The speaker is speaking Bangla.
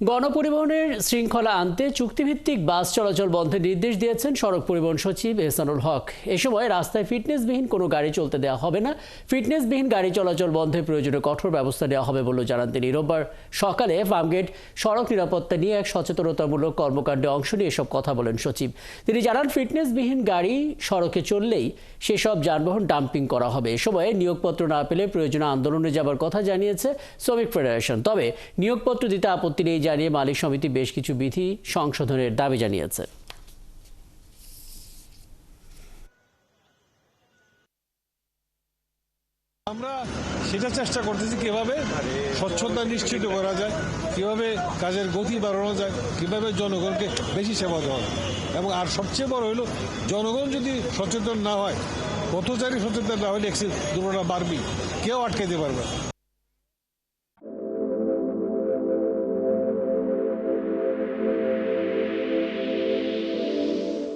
গণপরিবহনের শৃঙ্খলা আনতে চুক্তিভিত্তিক বাস চলাচল বন্ধের নির্দেশ দিয়েছেন সড়ক পরিবহন সচিব এহসানুল হক। এ সময় রাস্তায় ফিটনেসবিহীন কোনো গাড়ি চলতে দেওয়া হবে না। ফিটনেসবিহীন গাড়ি চলাচল বন্ধে প্রয়োজনীয় কঠোর ব্যবস্থা নেওয়া হবে বলে জানান তিনি। রোববার সকালে ফার্মগেট সড়ক নিরাপত্তা নিয়ে এক সচেতনতামূলক কর্মকাণ্ডে অংশ নিয়ে এসব কথা বলেন সচিব। তিনি জানান, ফিটনেসবিহীন গাড়ি সড়কে চললেই সেসব যানবাহন ডাম্পিং করা হবে। এ সময় নিয়োগপত্র না পেলে প্রয়োজনীয় আন্দোলনে যাবার কথা জানিয়েছে শ্রমিক ফেডারেশন। তবে নিয়োগপত্র দিতে আপত্তি নেই জানিয়ে মালিক সমিতি বেশ কিছু বিধি সংশোধনের দাবি জানিয়েছে। আমরা সেটা চেষ্টা করতেছি কিভাবে স্বচ্ছতা নিশ্চিত করা যায়, কিভাবে কাজের গতি বাড়ানো যায়, কিভাবে জনগণকে বেশি সেবা দেওয়া যায়। এবং আর সবচেয়ে বড় হলো, জনগণ যদি সচেতন না হয়, পথচারী সচেতন না হলে দুর্ঘটনা বাড়বেই, কেউ আটকাতে পারবে না।